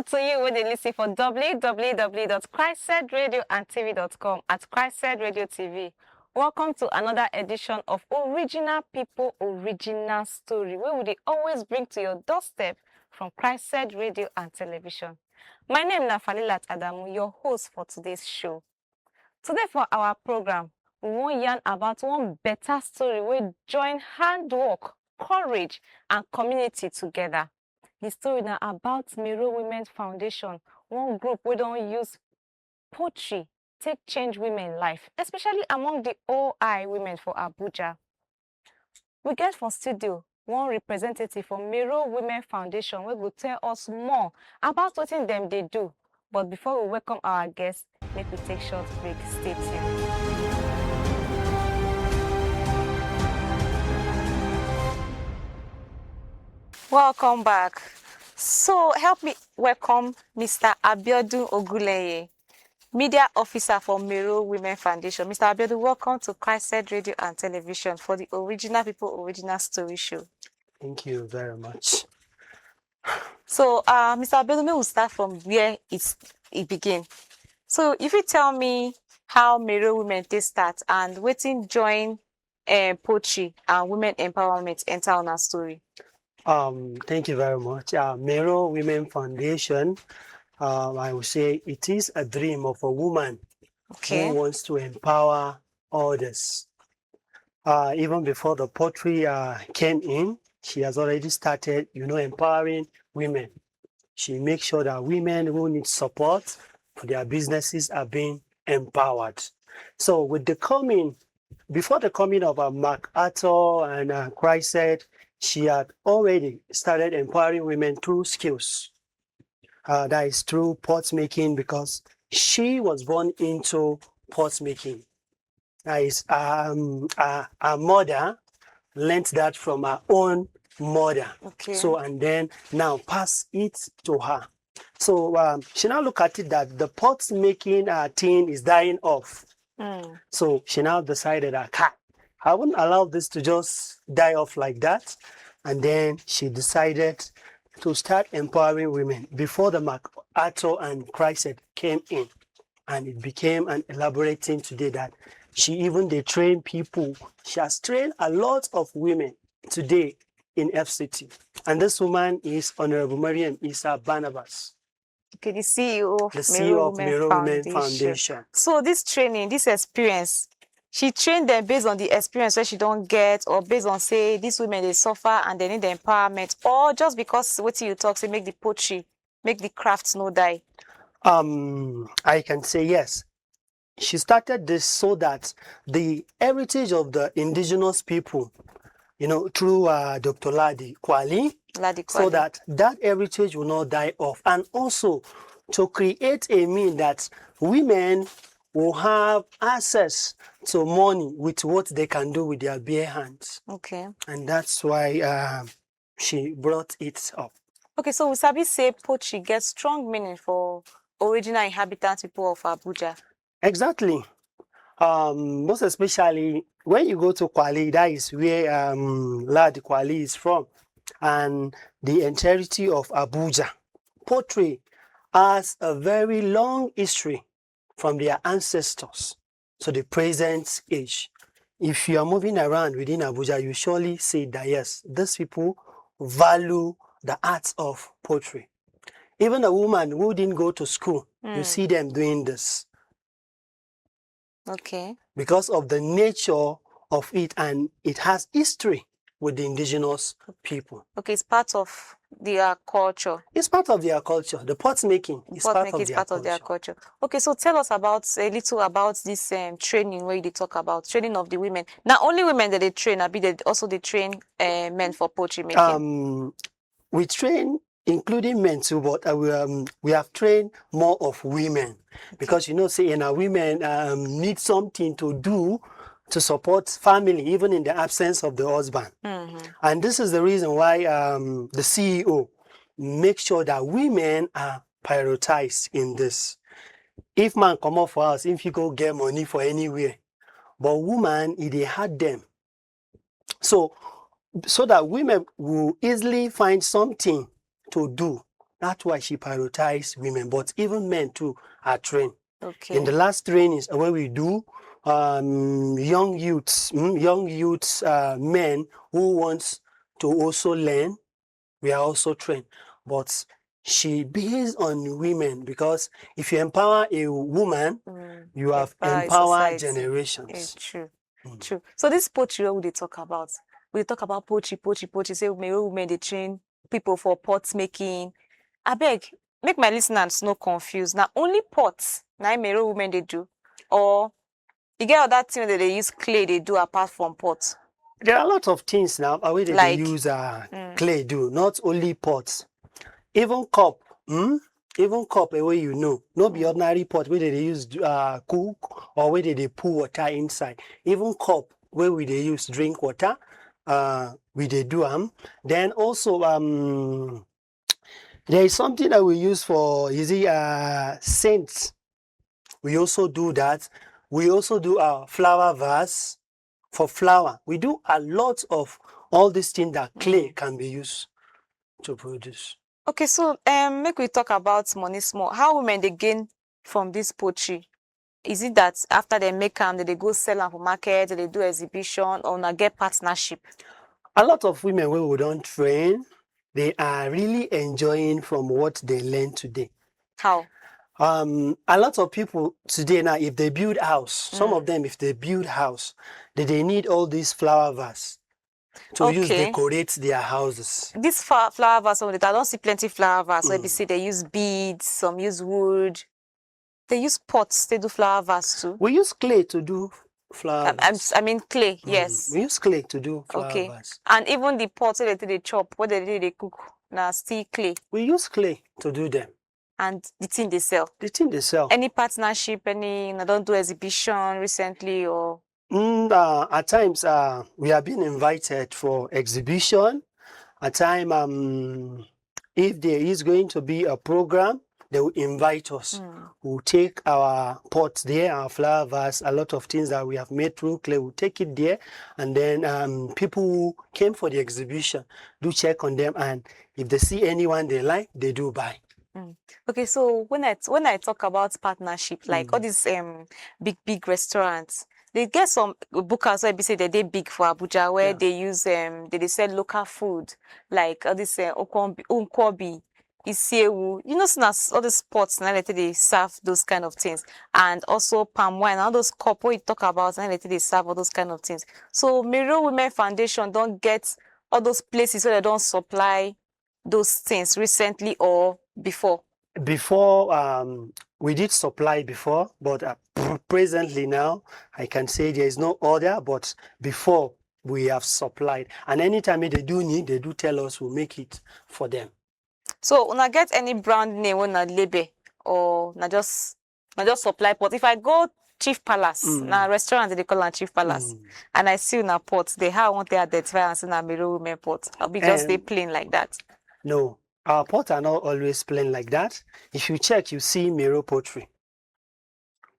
to you when they listen for www.christsedradioandtv.com at Christsed Radio TV. Welcome to another edition of Original People, Original Story, where we always bring to your doorstep from Christsed Radio and Television. My name is Falilat Adamu, your host for today's show. Today for our program, we want to yarn about one better story where join handwork, courage, and community together. The story now about Mairo Women's Foundation, one group we don't use pottery take change women life, especially among the OI women for Abuja. We get for studio one representative from Mairo Women Foundation wey go tell us more about what them they do. But before we welcome our guests, make we take short break. Stay tuned. Welcome back. So help me welcome Mr. Abiodun Oguleye, Media Officer for Mairo Women Foundation. Mr. Abiodun, welcome to Christsed Radio and Television for the Original People, Original Story show. Thank you very much. So, Mr. Abiodun, we'll start from where it began. So, if you tell me how Mairo Women they start and waiting join poetry and women empowerment enter on our story. Thank you very much. Mairo Women Foundation, I would say it is a dream of a woman who wants to empower others. Even before the pottery came in, she has already started, empowering women. She makes sure that women who need support for their businesses are being empowered. So before the coming of MacArthur and Christsed, she had already started empowering women through skills. That is through pot making, because she was born into pot making. That is, her mother learnt that from her own mother. So, and then now pass it to her. So she now look at it that the pot making thing is dying off. So she now decided that I wouldn't allow this to just die off like that. And then she decided to start empowering women before the MacArthur and Christsed came in. And it became an elaborate thing today that they train people. She has trained a lot of women today in FCT. And this woman is Honorable Mariam Isa Barnabas. Okay, the CEO of Mairo Women Foundation. So this training, this experience, she trained them based on the experience that she don't get, or based on, say, these women, they suffer and they need the empowerment, or just because what you talk, say, make the pottery, make the crafts no die? I can say yes. She started this so that the heritage of the indigenous people, through Dr. Ladi Kwali, so that heritage will not die off. And also to create a mean that women will have access to money with what they can do with their bare hands. Okay. And that's why she brought it up. Okay, so we sabi say pottery gets strong meaning for original inhabitants people of Abuja. Exactly. Most especially when you go to Kwali, that is where Ladi Kwali is from, and the entirety of Abuja. Pottery has a very long history from their ancestors to the present age. If you are moving around within Abuja, you surely see that yes, these people value the art of pottery. Even a woman who didn't go to school, you see them doing this. Okay. Because of the nature of it, and it has history with the indigenous people. Okay, it's part of their culture. It's part of their culture. The pot making is part of their culture. Okay, so tell us a little about this training where they talk about training of the women. Not only women that they train, they train men for pottery making. We train including men too, but we have trained more of women, because women need something to do to support family, even in the absence of the husband. And this is the reason why the CEO makes sure that women are prioritized in this. If man come up for us, if he go get money for anywhere, but woman, they had them. So that women will easily find something to do That's why she prioritized women, but even men too are trained. Okay. In the last trainings where we do, young youths, men who wants to also learn, we are also trained. But she based on women, because if you empower a woman, you have empowered generations. True. True. So this poetry, what would they talk about? We talk about poetry. Say Mairo women they train people for pot making. I beg, make my listeners no confused. Now only pots, now Mairo women they do, or you get other thing that they use clay they do apart from pots. There are a lot of things now where they Like, use clay do, not only pots, even cup. Even cup, where you know, no be ordinary pot where they use cook, or where they pour water inside. Even cup where we they use drink water, we they do Then also there is something that we use for scents. We also do that. We also do our flower vase for flower. We do a lot of all these things that clay can be used to produce. Okay, so make we talk about money small. How women they gain from this poetry? Is it that after they make them, they go sell them for market, they do exhibition, or na get partnership? A lot of women when we don't train, they are really enjoying from what they learn today. How? A lot of people today now, if they build house, some of them, if they build house, they need all these flower vase to use decorate their houses. This flower vase, I don't see plenty flower vase. So see they use beads, some use wood. They use pots, they do flower vase too. We use clay to do flower vase. I mean clay, yes. We use clay to do flower vase. And even the pots where they chop, what they cook, now still clay. We use clay to do them. And the thing they sell. The thing they sell. Any partnership, I don't do exhibition recently or? At times, we have been invited for exhibition. At time, if there is going to be a program, they will invite us. We'll take our pots there, our flower vase, a lot of things that we have made through clay. We'll take it there, and then people who came for the exhibition do check on them, and if they see anyone they like, they do buy. Okay, so when I talk about partnership, like all these big restaurants, they get some bookers where they say that they big for Abuja, where they use they sell local food, like all this unkwobi, isiewu, all the spots now that they serve those kind of things, and also palm wine, all those cup where you talk about now that they serve all those kind of things. So Mairo Women Foundation don't get all those places where they don't supply those things recently or before? Before, we did supply before, but presently now, I can say there is no order, but before we have supplied. And anytime they do need, they do tell us, we'll make it for them. So, when I get any brand name when I label, or not just supply pot, if I go Chief Palace, na restaurant they call it Chief Palace, and I see una pot, they how I want to identify and say na Mairo Women pot. I'll be just stay plain like that. No, our pots are not always plain like that. If you check, you see Mairo Pottery.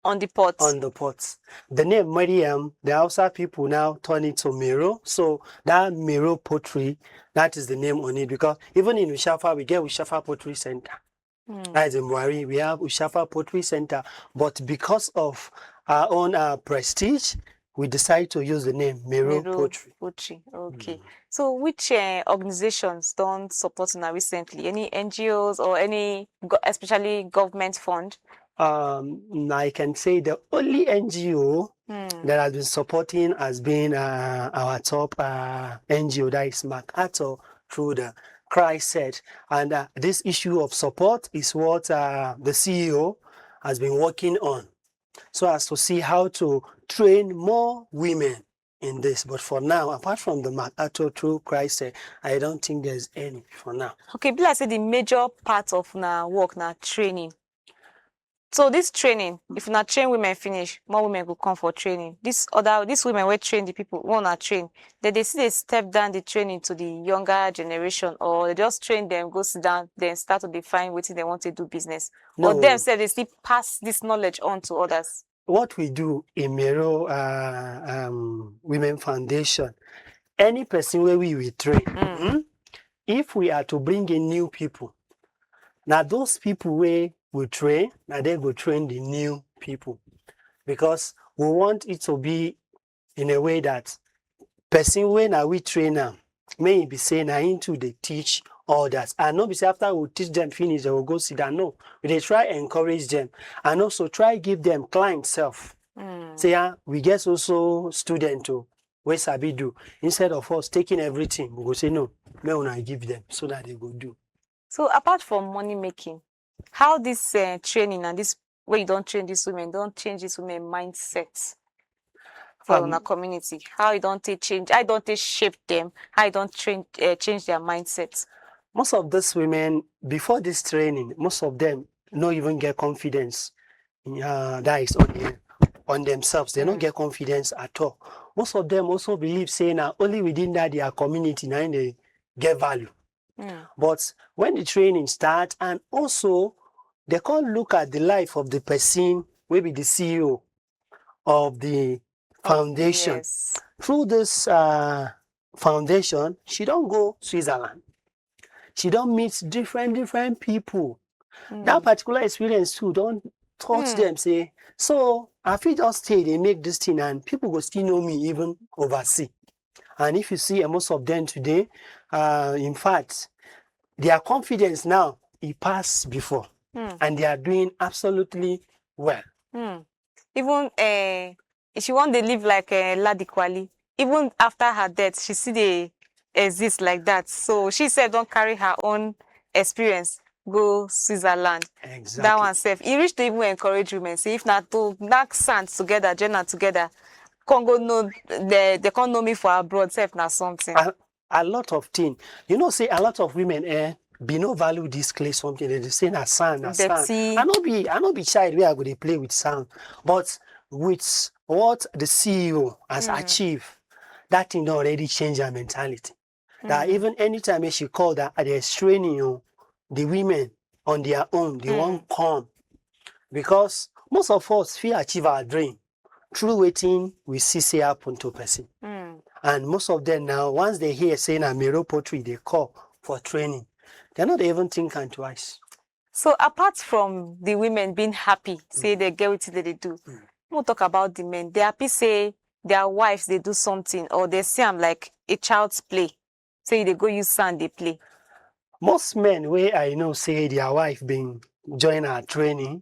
On the pots? On the pots. The name Mariam, the Hausa people now turn it to Mairo. So that Mairo Pottery, that is the name on it. Because even in Ushafa, we get Ushafa Pottery Center. As in Buhari, we have Ushafa Pottery Center. But because of our own prestige, we decide to use the name Mairo Pottery. Okay. So which organizations don't support now recently? Any NGOs or any, especially government fund? I can say the only NGO that has been supporting has been our top NGO, that is MacArthur, through the Christ said. And this issue of support is what the CEO has been working on, so as to see how to train more women in this. But for now, apart from the MacArthur through Christ, I don't think there's any for now. Okay, but I say the major part of now work now training. So this training, if not train women finish, more women will come for training. These women will train the people who want to train. They see they step down the training to the younger generation, or they just train them, go sit down, then start to define what they want to do business. No. Or themselves, they still pass this knowledge on to others. What we do in Mairo Women Foundation, any person where we train, if we are to bring in new people, Now those people we will train, now they go train the new people, because we want it to be in a way that person when we train them, may be saying I into they teach others, and not be say after we teach them finish they will go sit down. No, they try encourage them, and also try give them client self. Say we get also student to where sabi do, instead of us taking everything we go say no, may I give them so that they go do. So apart from money making, how this training and this way you don't train these women, don't change this women mindset for our community? How you don't take change? How you don't take shape them? How you don't train change their mindsets? Most of these women before this training, most of them not even get confidence. That is on themselves. They don't get confidence at all. Most of them also believe saying that only within that their community now they get value. But when the training starts, and also they can't look at the life of the person, maybe the CEO of the foundation. Yes. Through this foundation, she don't go Switzerland. She don't meet different people. That particular experience too don't touch them, say, so I feel just stay, they make this thing and people will still know me even overseas. And if you see most of them today, in fact, their confidence now, it passed before. And they are doing absolutely well. Even if she want to live like Ladi Kwali, even after her death, she still they exist like that. So she said don't carry her own experience, go Switzerland. Exactly. That one self. He reached to even encourage women. Say if not to knock sand together, journal together, Congo know they can't know me for abroad, self na something. A lot of things. You know, say a lot of women be no value this clay something. They say na sand. I not be child where I go to play with sand. But with what the CEO has achieved, that thing already changed her mentality. That even anytime she called that there's training the women on their own, they won't come. Because most of us feel achieve our dream through waiting we see say happen to person. And most of them now, once they hear saying a Mairo Pottery, they call for training. They're not even thinking twice. So apart from the women being happy, say they get what they do, we'll talk about the men. They happy say their wives, they do something, or they see them like a child's play. Say they go use sand, they play. Most men where I know say their wife been join our training,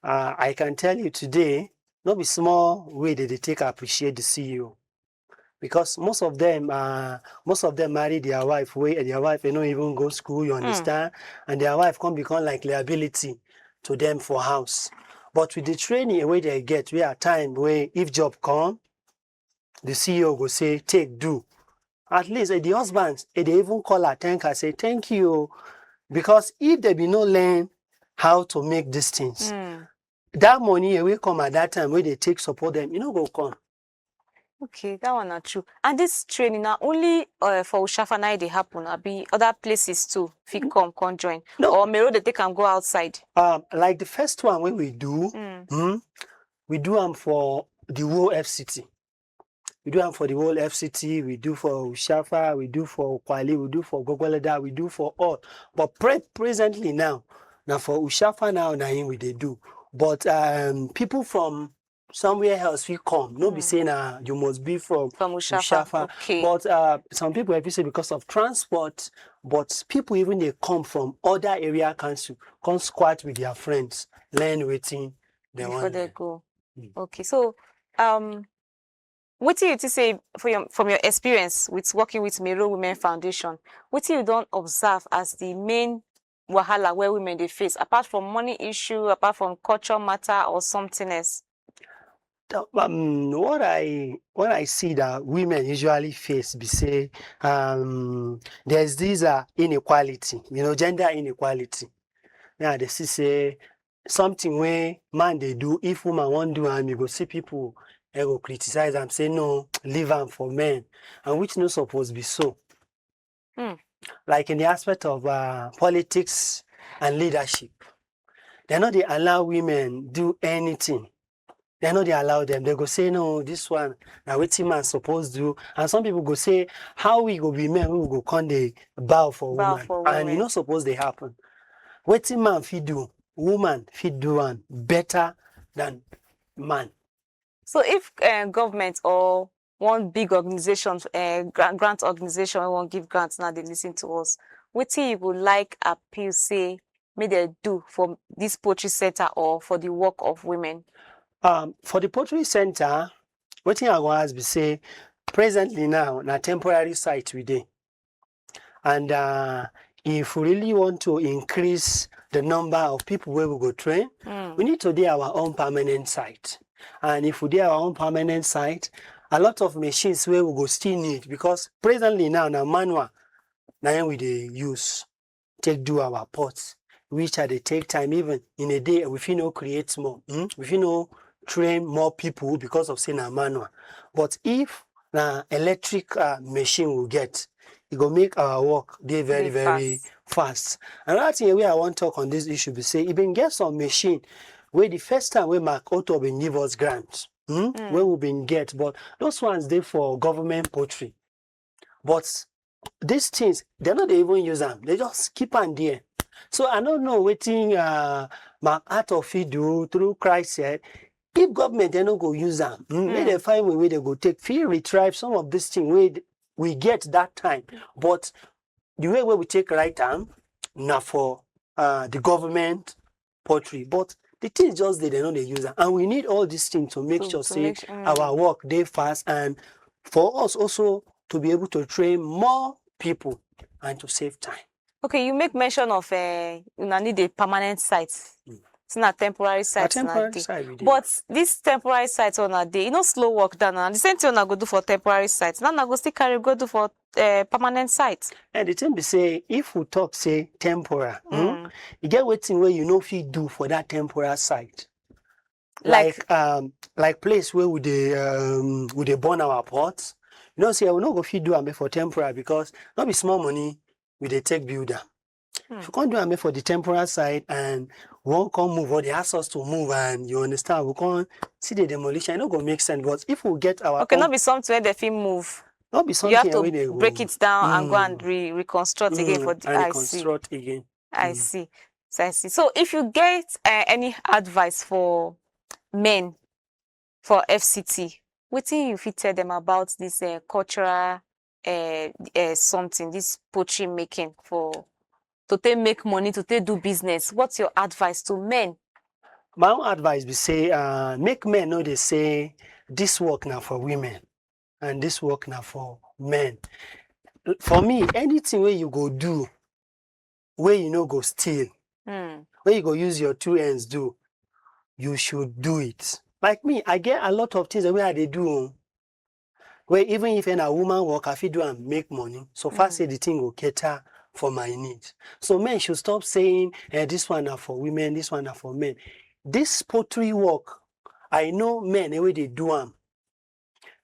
I can tell you today, not be small way that they take appreciate the CEO. Because most of them marry their wife where their wife they don't even go school, you understand, and their wife can become like liability to them for house. But with the training where they get, we are time where if job come, the CEO go say take do. At least the husbands, they even call her thank her, say thank you, because if they be no learn how to make these things, that money will come at that time where they take support them, go come. Okay, that one not true. And this training now only for Ushafana they happen, or be other places too. If you come join. No. Or Mairo they take and go outside. Like the first one when we do, we do them for the whole FCT. We do them for the whole FCT, we do for Ushafa, we do for Kwali, we do for Gogoleda, we do for all. But presently now for Ushafa now we they do. But people from somewhere else we come. No be saying you must be from Ushafa. Okay. But some people have say because of transport, but people even they come from other area council, come squat with their friends, learn waiting before they go. Okay. So what do you say from your experience with working with Mairo Women Foundation? What do you don't observe as the main wahala where women they face, apart from money issue, apart from culture matter or something else? What I see that women usually face be say there's this inequality, gender inequality. Yeah, they say something where man they do, if woman won't do and you go see people go criticize and say no, leave them for men, and which no supposed be so. Like in the aspect of politics and leadership, they're not they allow women do anything. They're not they allow them. They go say no, this one now what man supposed to do. And some people go say how we go be men, we will go come they bow for women. And you know supposed they happen. wetin man fit do, woman fit do am better than man. So if government or one big organization, grant organization, won't give grants now, they listen to us. Wetin you would like appeal say may they do for this poultry center or for the work of women? For the Pottery Center, wetin I go ask be say, presently now, na temporary site we dey. And if we really want to increase the number of people where we go train, we need to do our own permanent site. And if we do our own permanent site, a lot of machines where we go still need, because presently now, na manual, na we dey use take do our pots, which are they take time. Even in a day, we fit no create more. We fit no train more people because of saying a manual. But if na electric machine we get, it go make our work dey very, very fast. Another thing wey I want to talk on this issue be say, even get some machine where the first time we Mark Otto been give us grants, where we been get, but those ones they for government poultry. But these things, they're not even use them. They just keep on there. So I don't know waiting Mark Otto fit do through Christ said, if government they not go use them, may they find a way they go take feel retrieve some of this thing we get that time. But the way where we take right time, now for the government poultry. But the thing is just they know they use them. And we need all these things to make sure say our work they fast, and for us also to be able to train more people and to save time. Okay, you make mention of you need a permanent site. It's not a temporary site. But this temporary site on a day, you know, slow work down. And the same thing I go do for temporary sites. Now I go still carry go do for permanent sites. And the thing be say, if we talk say temporary, you get waiting where you know if you do for that temporary site. Like place where would they burn our pots. You know, say I will not go feed do am for temporary because not be small money we they take builder. If you can't do am for the temporary side and one can't move or they ask us to move, and you understand, we can't see the demolition, it not gonna make sense. But if we get our not be something where they feel move. Not be something you have to break it down and go and reconstruct again for the reconstruct again. I see. So I see. So if you get any advice for men for FCT, what do you fit tell them about this cultural something, this poultry making to take make money, to take do business? What's your advice to men? My own advice be say, make men know they say this work now for women and this work now for men. For me, anything where you go do, where you know go steal, where you go use your two hands do, you should do it. Like me, I get a lot of things where they do. Where even if a woman work, I feel do and make money. So far say the thing will cater for my needs. So men should stop saying, this one are for women, this one are for men. This pottery work, I know men, the way they do them,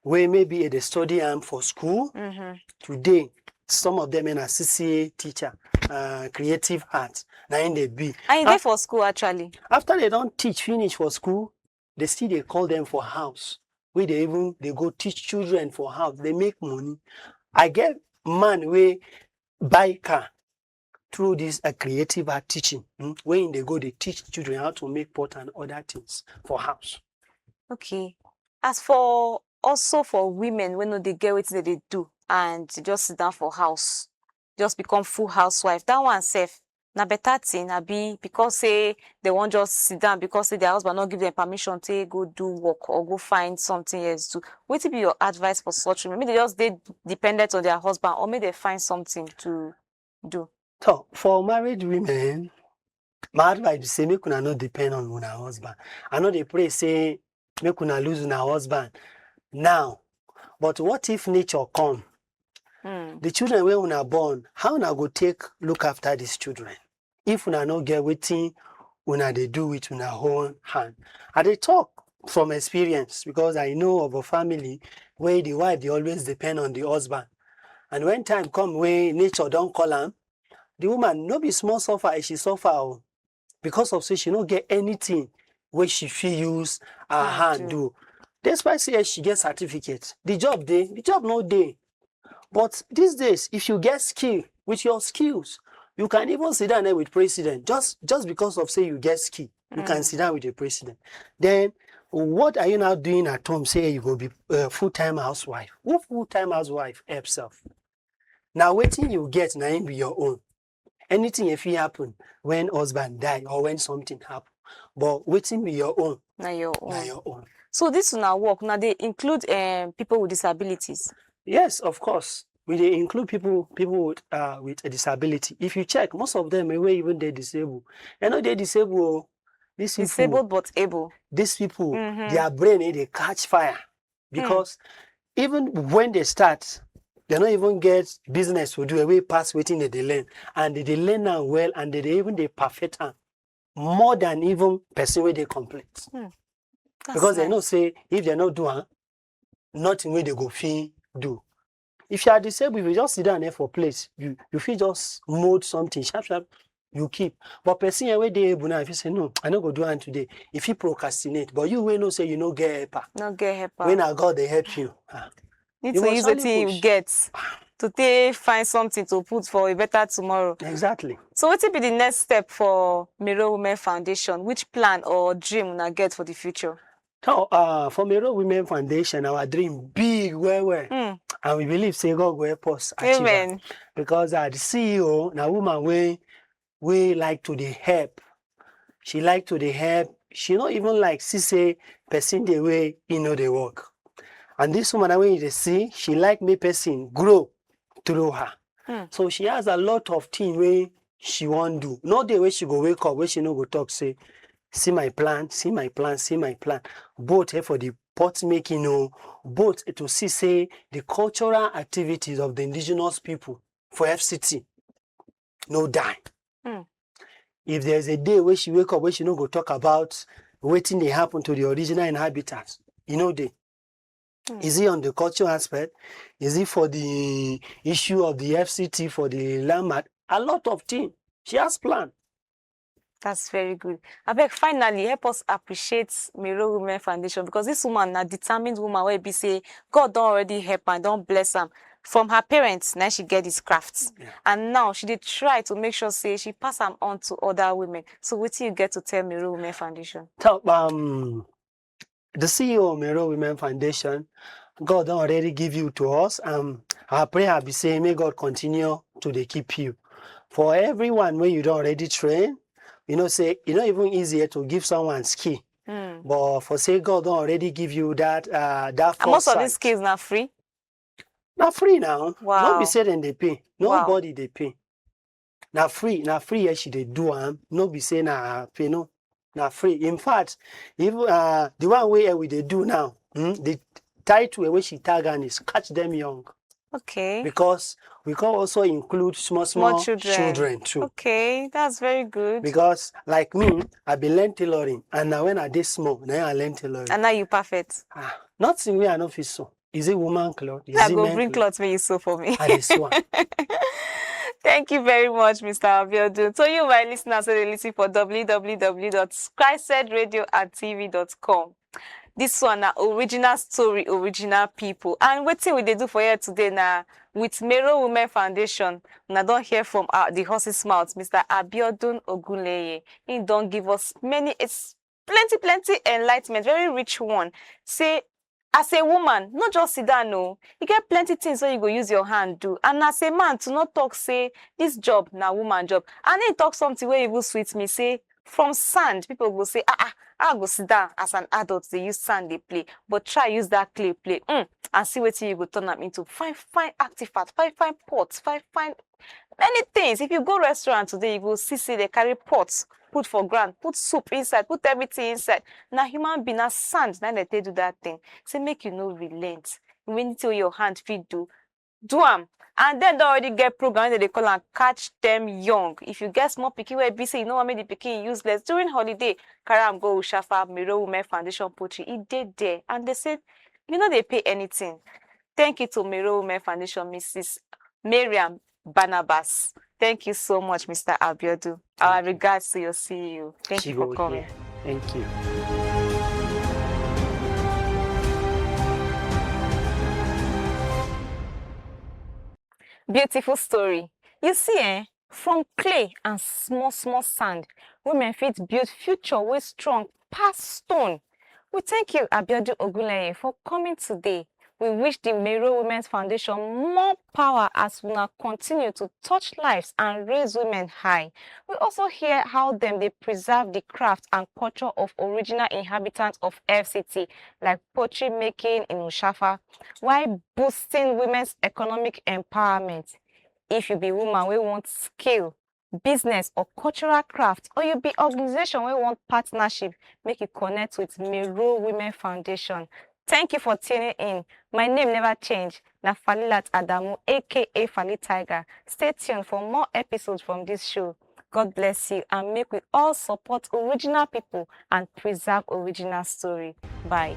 where maybe they study them for school. Today, some of them are CCA teacher, creative arts. Now in the B. And they for school actually. After they don't finish for school, they call them for house. Where they go teach children for house. They make money. I get man where buy car through this creative art teaching. When they go, they teach children how to make pot and other things for house. Okay. As for also for women, when they get what they do and just sit down for house, just become full housewife, that one safe. Na better thing, be because say they won't just sit down because say their husband not give them permission to go do work or go find something else to. What would be your advice for such women? Maybe they just dependent on their husband, or maybe they find something to do. So for married women, my advice is say make una not depend on una husband. I know they pray say make una lose una husband now. But what if nature come? The children where una born, how una go take look after these children? If una no get waiting, una they do with una own hand. I they talk from experience because I know of a family where the wife they always depend on the husband. And when time come where nature don't call them, the woman no be small suffer, she suffer because of say she no get anything where she feel use her hand do. Despite say she get certificate, the job no day. But these days, if you get skill with your skills, You can even sit down there with president just because of say you get ski. You can sit down with the president. Then what are you now doing at home? Say you go be full-time housewife. Who full-time housewife help self? Now waiting you get now be your own. Anything if it happen when husband die or when something happen, but waiting be your own. Now your Now own. your own. So this now work. Now they include people with disabilities. Yes, of course. We dey include people with a disability. If you check, most of them were even they disabled. You know they disabled. These people, Disabled but able. These people, their brain they catch fire because even when they start, they don't even get business to do away past waiting that they learn, and they learn now well, and they even they perfect more than even person where they complete. Because they know say if they not do nothing where they go feel do. If you are disabled, if you just sit down there for place, you feel just mold something sharp, you keep. But person where they able now, if you say no, I not go do it today. If you procrastinate, but you will not say you no get helper. Not get helper. When I God they help you. Need to use the thing you get to find something to put for a better tomorrow. Exactly. So what will be the next step for Mairo Women Foundation? Which plan or dream na get for the future? So, for Mairo Women Foundation, our dream big, well. And we believe say God will help us achieve it. Because the CEO, na woman we like to the help. She like to the help. She not even like she say person the way you know they work. And this woman when you see, she like me person grow through her. So she has a lot of things where she want do. Not the way she go wake up, where she no go talk say, see my plan, see my plan, see my plan. Both for the pot making, both to see say the cultural activities of the indigenous people for FCT. No die. If there's a day where she wake up, where she no go talk about waiting they happen to the original inhabitants, they. Is it on the cultural aspect? Is it for the issue of the FCT for the landmark? A lot of things. She has planned. That's very good. I beg, finally, help us appreciate Mairo Women Foundation because this woman, a determined woman, where be say God don't already help her, don't bless her. From her parents, now she get these crafts, and now she did try to make sure say she pass them on to other women. So what do you get to tell Mairo Women Foundation? So, the CEO of Mairo Women Foundation, God don't already give you to us. Our prayer be saying, may God continue to keep you. For everyone where you don't already train, say not even easier to give someone ski. But for say God don't already give you that that. And most of these skills not free. Not free now. Wow. Not be said they pay. Nobody they pay. Not free. Yes, she they do no be say na pay no. Not free. In fact, if the one way we they do now, the title where she tag on is catch them young. Okay. Because we can also include small children too. Okay, that's very good. Because like me, I be learn tailoring, and now when I did small, now I learn tailoring. And now you perfect. Nothing where I know feel so. Is it woman cloth? I go bring clothes when you sew for me. This one. Thank you very much, Mr. Abiodun. So you, my listeners, are listening for www.skysedradio@tv.com. This one na original story, original people. And what thing we they do for you today now with Mairo Women Foundation. Now don't hear from the horse's mouth, Mr. Abiodun Ogunleye. He don't give us plenty enlightenment, very rich one. Say, as a woman, not just sit down, no. You get plenty things where you go use your hand do. And as a man, to not talk, say, this job, na woman job. And then talk something where you will sweet me, say, from sand, people will say, I go sit down as an adult, they use sand, they play. But try use that clay play. And see what you go turn them into. Fine artifacts, fine pots, fine many things. If you go restaurant today, you go see they carry pots, put for ground, put soup inside, put everything inside. Now human being, now sand, now they do that thing. Say make you no relent. When you your hand feed do them. And then they already get program that they call and catch them young. If you get small pikin where be say you know what made the pikin useless during holiday, carry am go Shafa Mairo Women Foundation Pottery. It did there. And they said, they pay anything. Thank you to Mairo Women Foundation, Mrs. Miriam Barnabas. Thank you so much, Mr. Abiodun. Our regards to your CEO. Thank you for coming. Thank you. Beautiful story. You see, From clay and small sand, women fit build future wey strong pass stone. We thank you, Abiodun Ogunleye, for coming today. We wish the Mairo Women's Foundation more power as we now continue to touch lives and raise women high. We also hear how they preserve the craft and culture of original inhabitants of FCT, like pottery making in Ushafa, while boosting women's economic empowerment. If you be woman wey want skill, business or cultural craft, or you be organization wey want partnership, make you connect with Mairo Women Foundation. Thank you for tuning in. My name never change. Na Falilat Adamu, aka Fali Tiger. Stay tuned for more episodes from this show. God bless you and make we all support original people and preserve original story. Bye.